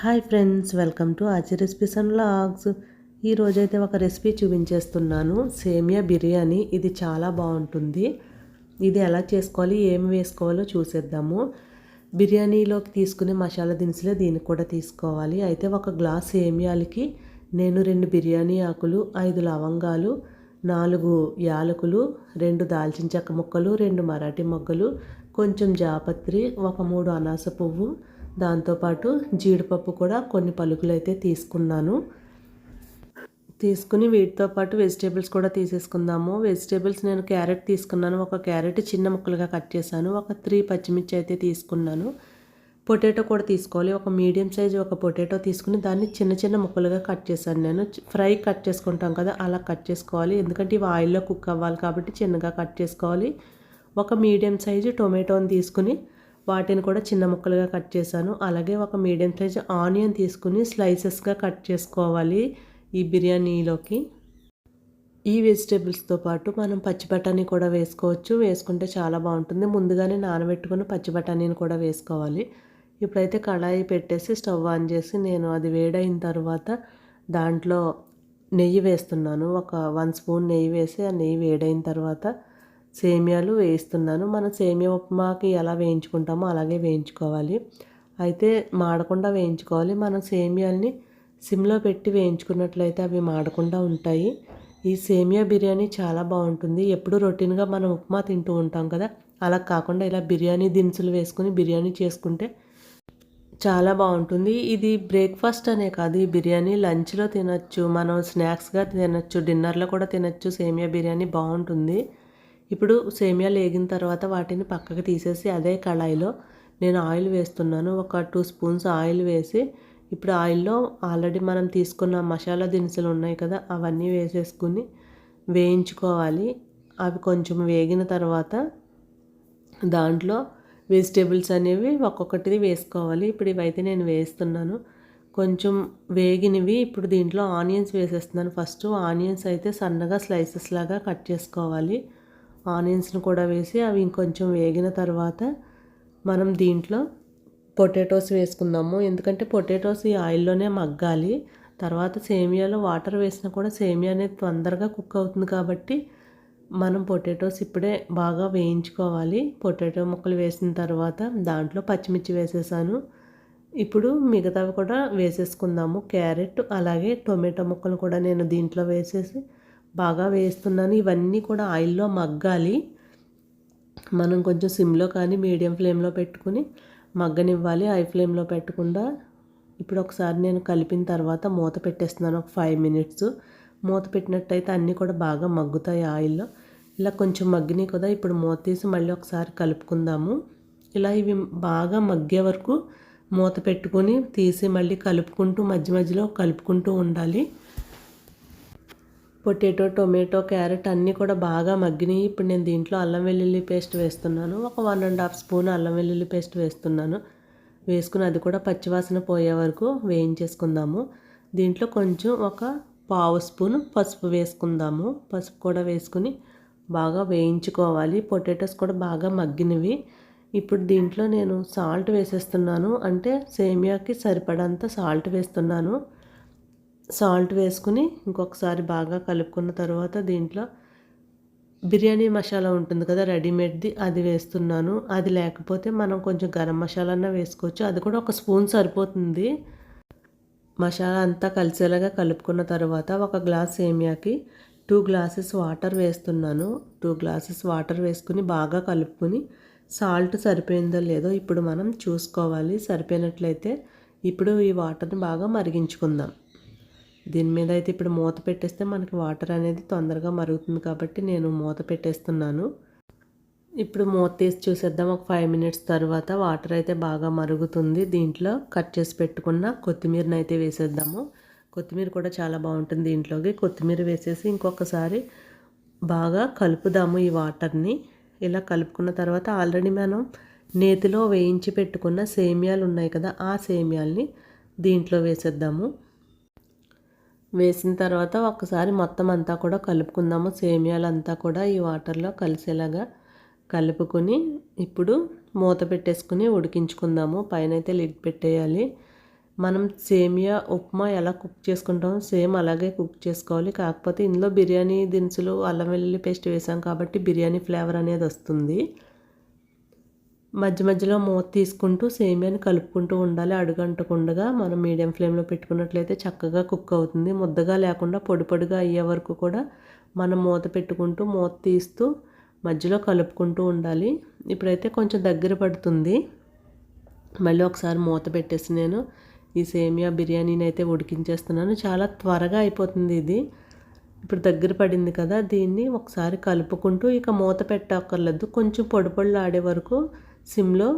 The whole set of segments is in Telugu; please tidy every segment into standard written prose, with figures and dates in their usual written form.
హాయ్ ఫ్రెండ్స్, వెల్కమ్ టు ఆచి రెసిపీస్ అండ్ వ్లాగ్స్. ఈరోజైతే ఒక రెసిపీ చూపించేస్తున్నాను, సేమియా బిర్యానీ. ఇది చాలా బాగుంటుంది. ఇది ఎలా చేసుకోవాలి, ఏమి వేసుకోవాలో చూసేద్దాము. బిర్యానీలోకి తీసుకునే మసాలా దినుసులే దీనికి కూడా తీసుకోవాలి. అయితే ఒక గ్లాస్ సేమియాలకి నేను 2 బిర్యానీ ఆకులు, 5 లవంగాలు, 4 యాలకులు, 2 దాల్చిన చెక్క ముక్కలు, 2 మరాఠీ మొగ్గలు, కొంచెం జాపత్రి, ఒక 3 అనాస పువ్వు, దాంతోపాటు జీడిపప్పు కూడా కొన్ని పలుకులు అయితే తీసుకుని వీటితో పాటు వెజిటేబుల్స్ కూడా తీసేసుకుందాము. వెజిటేబుల్స్ నేను క్యారెట్ తీసుకున్నాను. ఒక క్యారెట్ చిన్న ముక్కలుగా కట్ చేశాను. ఒక 3 పచ్చిమిర్చి అయితే తీసుకున్నాను. పొటాటో కూడా తీసుకోవాలి. ఒక మీడియం సైజు ఒక పొటాటో తీసుకుని దాన్ని చిన్న చిన్న ముక్కలుగా కట్ చేశాను. నేను ఫ్రై కట్ చేసుకుంటాం కదా, అలా కట్ చేసుకోవాలి. ఎందుకంటే ఇవి ఆయిల్లో కుక్ అవ్వాలి కాబట్టి చిన్నగా కట్ చేసుకోవాలి. ఒక మీడియం సైజు టొమాటోని తీసుకుని వాటిని కూడా చిన్న ముక్కలుగా కట్ చేశాను. అలాగే ఒక మీడియం సైజు ఆనియన్ తీసుకుని స్లైసెస్గా కట్ చేసుకోవాలి ఈ బిర్యానీలోకి. ఈ వెజిటేబుల్స్తో పాటు మనం పచ్చి బఠానీ కూడా వేసుకోవచ్చు. వేసుకుంటే చాలా బాగుంటుంది. ముందుగానే నానబెట్టుకుని పచ్చి బఠానీని కూడా వేసుకోవాలి. ఇప్పుడైతే కళాయి పెట్టేసి స్టవ్ ఆన్ చేసి నేను అది వేడైన తర్వాత దాంట్లో నెయ్యి వేస్తున్నాను. ఒక 1 స్పూన్ నెయ్యి వేసి ఆ నెయ్యి వేడైన తర్వాత సేమియాలు వేస్తున్నాను. మనం సేమియా ఉప్మాకి ఎలా వేయించుకుంటామో అలాగే వేయించుకోవాలి. అయితే మాడకుండా వేయించుకోవాలి. మనం సేమియాల్ని సిమ్లో పెట్టి వేయించుకున్నట్లయితే అవి మాడకుండా ఉంటాయి. ఈ సేమియా బిర్యానీ చాలా బాగుంటుంది. ఎప్పుడు రొటీన్గా మనం ఉప్మా తింటూ ఉంటాం కదా, అలా కాకుండా ఇలా బిర్యానీ దినుసులు వేసుకుని బిర్యానీ చేసుకుంటే చాలా బాగుంటుంది. ఇది బ్రేక్ఫాస్ట్ అనే కాదు, ఈ బిర్యానీ లంచ్లో తినచ్చు, మనం స్నాక్స్గా తినచ్చు, డిన్నర్లో కూడా తినచ్చు. సేమియా బిర్యానీ బాగుంటుంది. ఇప్పుడు సేమియాలు వేగిన తర్వాత వాటిని పక్కకు తీసేసి అదే కళాయిలో నేను ఆయిల్ వేస్తున్నాను. ఒక 2 స్పూన్స్ ఆయిల్ వేసి ఇప్పుడు ఆయిల్లో ఆల్రెడీ మనం తీసుకున్న మసాలా దినుసులు ఉన్నాయి కదా, అవన్నీ వేసేసుకుని వేయించుకోవాలి. అవి కొంచెం వేగిన తర్వాత దాంట్లో వెజిటేబుల్స్ అనేవి ఒక్కొక్కటి వేసుకోవాలి. ఇప్పుడు ఇవైతే నేను వేస్తున్నాను. కొంచెం వేగినవి ఇప్పుడు దీంట్లో ఆనియన్స్ వేసేస్తున్నాను. ఫస్ట్ ఆనియన్స్ అయితే సన్నగా స్లైసెస్ లాగా కట్ చేసుకోవాలి. ఆనియన్స్ని కూడా వేసి అవి ఇంకొంచెం వేగిన తర్వాత మనం దీంట్లో పొటాటోస్ వేసుకుందాము. ఎందుకంటే పొటాటోస్ ఈ ఆయిల్లోనే మగ్గాలి. తర్వాత సేమియాలో వాటర్ వేసినా కూడా సేమియా అనేది తొందరగా కుక్ అవుతుంది కాబట్టి మనం పొటాటోస్ ఇప్పుడే బాగా వేయించుకోవాలి. పొటాటో ముక్కలు వేసిన తర్వాత దాంట్లో పచ్చిమిర్చి వేసేసాను. ఇప్పుడు మిగతావి కూడా వేసేసుకుందాము. క్యారెట్ అలాగే టొమాటో ముక్కలు కూడా నేను దీంట్లో వేసేసి బాగా వేస్తున్నాను. ఇవన్నీ కూడా ఆయిల్లో మగ్గాలి. మనం కొంచెం సిమ్లో కానీ మీడియం ఫ్లేమ్లో పెట్టుకుని మగ్గనివ్వాలి, హై ఫ్లేమ్లో పెట్టకుండా. ఇప్పుడు ఒకసారి నేను కలిపిన తర్వాత మూత పెట్టేస్తున్నాను ఒక 5 మినిట్స్. మూత పెట్టినట్టయితే అన్నీ కూడా బాగా మగ్గుతాయి ఆయిల్లో. ఇలా కొంచెం మగ్గినాయి కదా, ఇప్పుడు మూత తీసి మళ్ళీ ఒకసారి కలుపుకుందాము. ఇలా ఇవి బాగా మగ్గే వరకు మూత పెట్టుకొని తీసి మళ్ళీ కలుపుకుంటూ మధ్య మధ్యలో కలుపుకుంటూ ఉండాలి. పొటాటో, టొమాటో, క్యారెట్ అన్నీ కూడా బాగా మగ్గినాయి. ఇప్పుడు నేను దీంట్లో అల్లం వెల్లుల్లి పేస్ట్ వేస్తున్నాను. ఒక 1.5 స్పూన్ అల్లం వెల్లుల్లి పేస్ట్ వేస్తున్నాను. వేసుకుని అది కూడా పచ్చివాసన పోయే వరకు వేయించేసుకుందాము. దీంట్లో కొంచెం ఒక 1/2 స్పూన్ పసుపు వేసుకుందాము. పసుపు కూడా వేసుకుని బాగా వేయించుకోవాలి. పొటాటోస్ కూడా బాగా మగ్గినవి. ఇప్పుడు దీంట్లో నేను సాల్ట్ వేసేస్తున్నాను. అంటే సేమియాకి సరిపడంత సాల్ట్ వేస్తున్నాను. సాల్ట్ వేసుకుని ఇంకొకసారి బాగా కలుపుకున్న తర్వాత దీంట్లో బిర్యానీ మసాలా ఉంటుంది కదా రెడీమేడ్ది, అది వేస్తున్నాను. అది లేకపోతే మనం కొంచెం గరం మసాలా వేసుకోవచ్చు. అది కూడా ఒక స్పూన్ సరిపోతుంది. మసాలా అంతా కలిసేలాగా కలుపుకున్న తర్వాత ఒక గ్లాస్ సేమియాకి 2 గ్లాసెస్ వాటర్ వేస్తున్నాను. 2 గ్లాసెస్ వాటర్ వేసుకుని బాగా కలుపుకొని సాల్ట్ సరిపోయిందో లేదో ఇప్పుడు మనం చూసుకోవాలి. సరిపోయినట్లయితే ఇప్పుడు ఈ వాటర్ని బాగా మరిగించుకుందాం. దీని మీద అయితే ఇప్పుడు మూత పెట్టేస్తే మనకి వాటర్ అనేది తొందరగా మరుగుతుంది కాబట్టి నేను మూత పెట్టేస్తున్నాను. ఇప్పుడు మూత తీసి చూసేద్దాం. ఒక 5 మినిట్స్ తర్వాత వాటర్ అయితే బాగా మరుగుతుంది. దీంట్లో కట్ చేసి పెట్టుకున్న కొత్తిమీరని అయితే వేసేద్దాము. కొత్తిమీర కూడా చాలా బాగుంటుంది దీంట్లోకి. కొత్తిమీర వేసేసి ఇంకొకసారి బాగా కలుపుదాము ఈ వాటర్ని. ఇలా కలుపుకున్న తర్వాత ఆల్రెడీ మనం నేతిలో వేయించి పెట్టుకున్న సేమియాలు ఉన్నాయి కదా, ఆ సేమియాల్ని దీంట్లో వేసేద్దాము. వేసిన తర్వాత ఒకసారి మొత్తం అంతా కూడా కలుపుకుందాము. సేమియాలంతా కూడా ఈ వాటర్లో కలిసేలాగా కలుపుకొని ఇప్పుడు మూత పెట్టేసుకుని ఉడికించుకుందాము. పైన అయితే లిడ్ పెట్టేయాలి. మనం సేమియా ఉప్మా ఎలా కుక్ చేసుకుంటామో సేమ్ అలాగే కుక్ చేసుకోవాలి. కాకపోతే ఇందులో బిర్యానీ దినుసులు, అల్లం వెల్లుల్లి పేస్ట్ వేసాం కాబట్టి బిర్యానీ ఫ్లేవర్ అనేది వస్తుంది. మధ్య మధ్యలో మూత తీసుకుంటూ సేమియాని కలుపుకుంటూ ఉండాలి. అడుగంటకుండగా మనం మీడియం ఫ్లేమ్లో పెట్టుకున్నట్లయితే చక్కగా కుక్ అవుతుంది. ముద్దగా లేకుండా పొడి పొడిగా అయ్యే వరకు కూడా మనం మూత పెట్టుకుంటూ మూత తీస్తూ మధ్యలో కలుపుకుంటూ ఉండాలి. ఇప్పుడైతే కొంచెం దగ్గర పడుతుంది. మళ్ళీ ఒకసారి మూత పెట్టేసి నేను ఈ సేమియా బిర్యానీని అయితే ఉడికించేస్తున్నాను. చాలా త్వరగా అయిపోతుంది ఇది. ఇప్పుడు దగ్గర పడింది కదా, దీన్ని ఒకసారి కలుపుకుంటూ ఇక మూత పెట్టక్కర్లేదు. కొంచెం పొడి పొడిలాడే వరకు సిమ్లో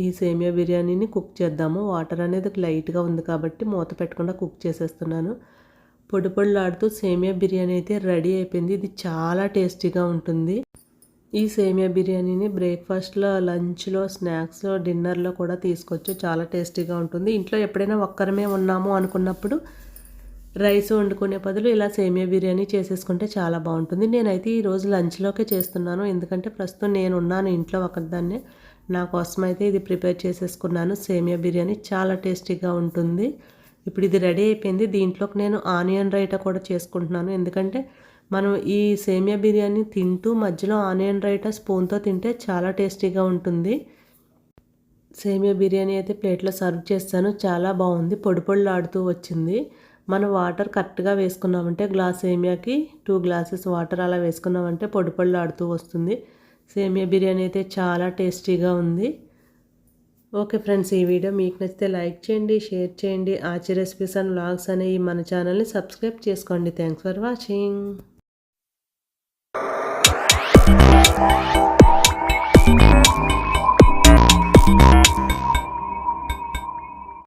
ఈ సేమియా బిర్యానీని కుక్ చేద్దాము. వాటర్ అనేది లైట్గా ఉంది కాబట్టి మూత పెట్టకుండా కుక్ చేసేస్తున్నాను. పొడి పొడిలాడుతూ సేమియా బిర్యానీ అయితే రెడీ అయిపోయింది. ఇది చాలా టేస్టీగా ఉంటుంది. ఈ సేమియా బిర్యానీని బ్రేక్ఫాస్ట్లో, లంచ్లో, స్నాక్స్లో, డిన్నర్లో కూడా తీసుకోవచ్చు. చాలా టేస్టీగా ఉంటుంది. ఇంట్లో ఎప్పుడైనా ఒక్కరమే ఉన్నాము అనుకున్నప్పుడు రైస్ వండుకునే బదులు ఇలా సేమియా బిర్యానీ చేసేసుకుంటే చాలా బాగుంటుంది. నేనైతే ఈరోజు లంచ్లోకే చేస్తున్నాను. ఎందుకంటే ప్రస్తుతం నేను ఉన్నాను ఇంట్లో ఒకదాన్నే. నా కోసం అయితే ఇది ప్రిపేర్ చేసేసుకున్నాను. సేమియా బిర్యానీ చాలా టేస్టీగా ఉంటుంది. ఇప్పుడు ఇది రెడీ అయిపోయింది. దీంట్లోకి నేను ఆనియన్ రైతా కూడా చేసుకుంటున్నాను. ఎందుకంటే మనం ఈ సేమియా బిర్యానీ తింటూ మధ్యలో ఆనియన్ రైతా స్పూన్తో తింటే చాలా టేస్టీగా ఉంటుంది. సేమియా బిర్యానీ అయితే ప్లేట్లో సర్వ్ చేస్తాను. చాలా బాగుంది. పొడి పొడిలాడుతూ వచ్చింది. మనం వాటర్ కరెక్ట్గా వేసుకున్నామంటే గ్లాస్ సేమియాకి 2 గ్లాసెస్ వాటర్ అలా వేసుకున్నామంటే పొడి పొడిలాడుతూ వస్తుంది. సేమియా బిర్యానీ అయితే చాలా టేస్టీగా ఉంది. ఓకే ఫ్రెండ్స్, ఈ వీడియో మీకు నచ్చితే లైక్ చేయండి, షేర్ చేయండి. ఆచి రెసిపీస్ అండ్ వ్లాగ్స్ అనే ఈ మన ఛానల్ని సబ్స్క్రైబ్ చేసుకోండి. Thanks for watching.